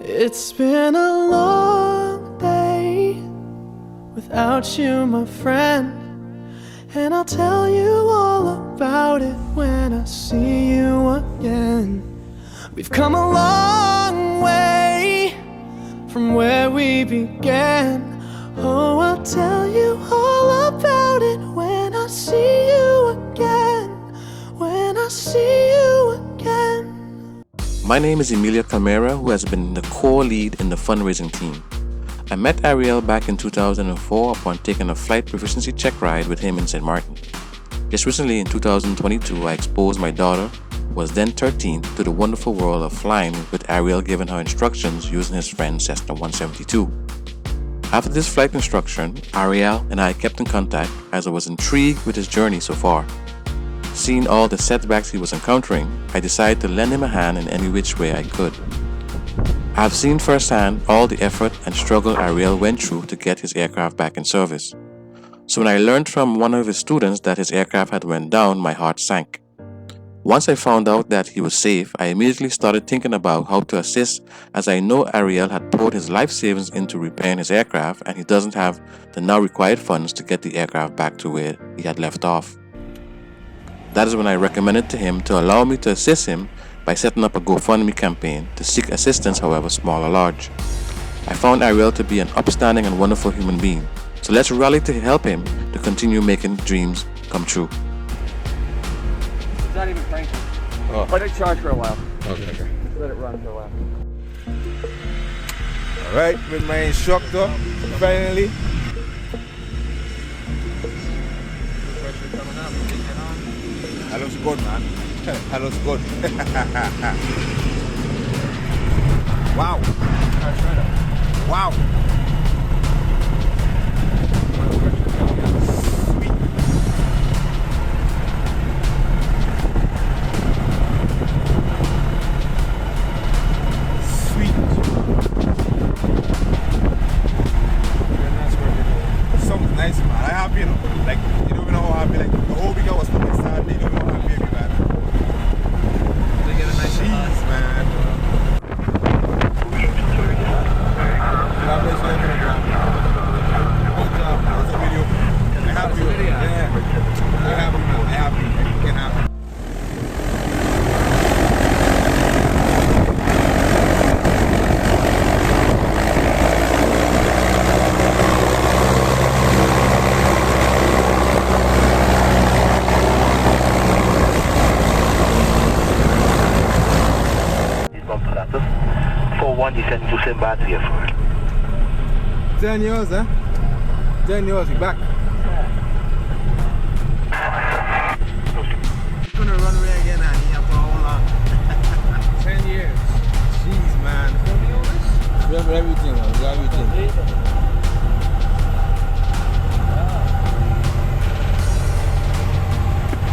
It's been a long day without you, my friend, and I'll tell you all about it when I see you again. We've come a long way from where we began. Oh, I'll tell you all about it when I see you again. When I see you again. My name is Emilia Camara, who has been the core lead in the fundraising team. I met Ariél back in 2004 upon taking a flight proficiency check ride with him in St. Martin. Just recently in 2022, I exposed my daughter, who was then 13, to the wonderful world of flying with Ariél giving her instructions using his friend's Cessna 172. After this flight instruction, Ariél and I kept in contact as I was intrigued with his journey so far. Seeing all the setbacks he was encountering, I decided to lend him a hand in any which way I could. I have seen firsthand all the effort and struggle Ariél went through to get his aircraft back in service. So when I learned from one of his students that his aircraft had went down, my heart sank. Once I found out that he was safe, I immediately started thinking about how to assist, as I know Ariél had poured his life savings into repairing his aircraft and he doesn't have the now required funds to get the aircraft back to where he had left off. That is when I recommended to him to allow me to assist him by setting up a GoFundMe campaign to seek assistance, however small or large. I found Ariél to be an upstanding and wonderful human being, so let's rally to help him to continue making dreams come true. It's not even cranking. Oh. Let it charge for a while. Okay. Let it run for a while. Alright, with my instructor, finally. That looks good, man. That looks good. Wow. Wow. Sweet. Something nice, man. I'm happy, you know. Like, you don't even know how happy. Like, the whole week I was looking sad. You don't know how happy I be, man. They get a nice Jeez, man. God bless you, everyone. Good job. That was a video. I'm happy. Yeah. I'm happy, man. I'm happy. I'm fucking happy. You sent to send battery for 10 years, eh? 10 years, we back. You're gonna run away again, and you have for how long? 10 years. Jeez, man. We have everything, man. We have everything.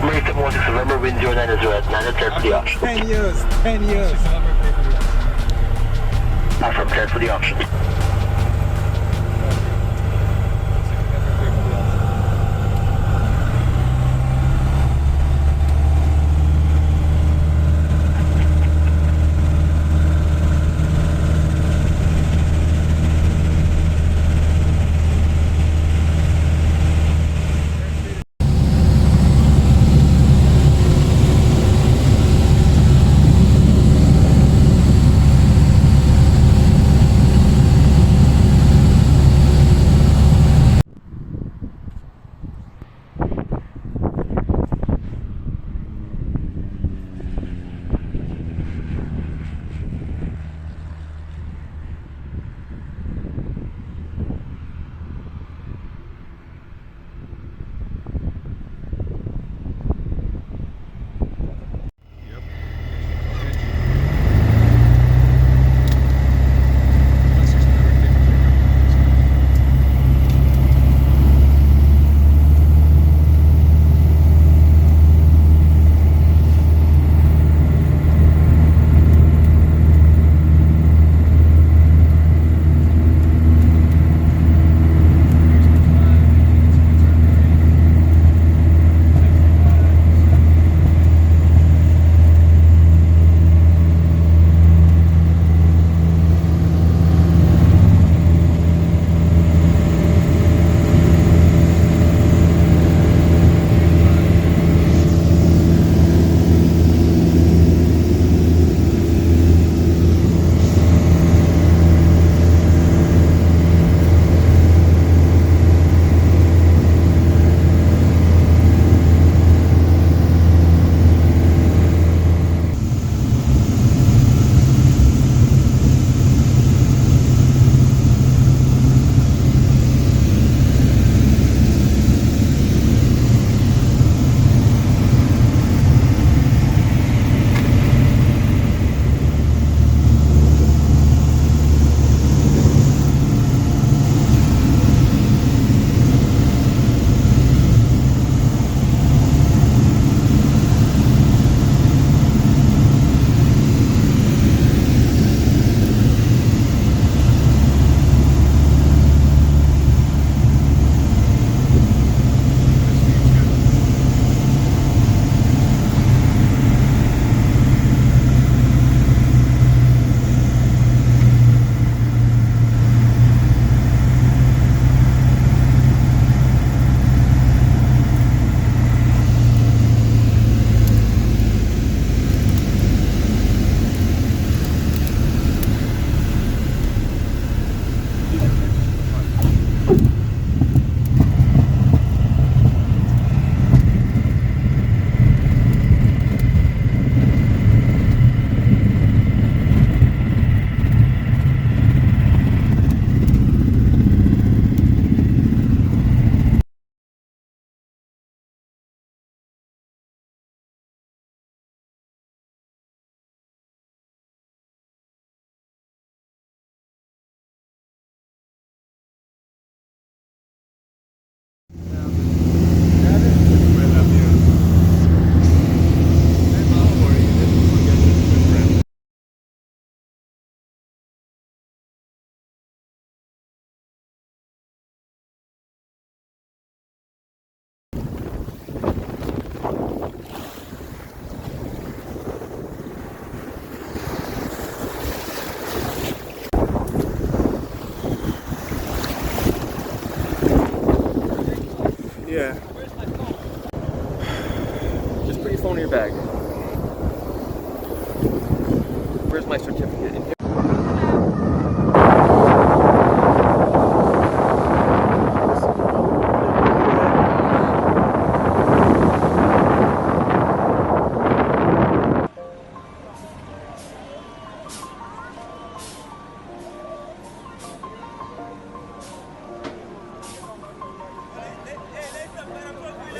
American 16 November, wind 09 is red, 9 for the option. 10 years, 10 years. From 10 for the option. Where's my certificate?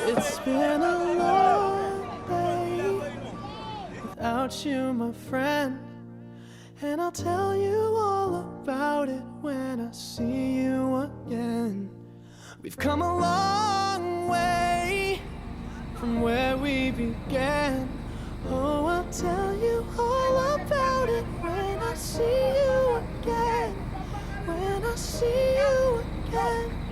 It's been a long day without you, my friend, and I'll tell you all about it when I see you again. We've come a long way from where we began. Oh, I'll tell you all about it when I see you again. When I see you again.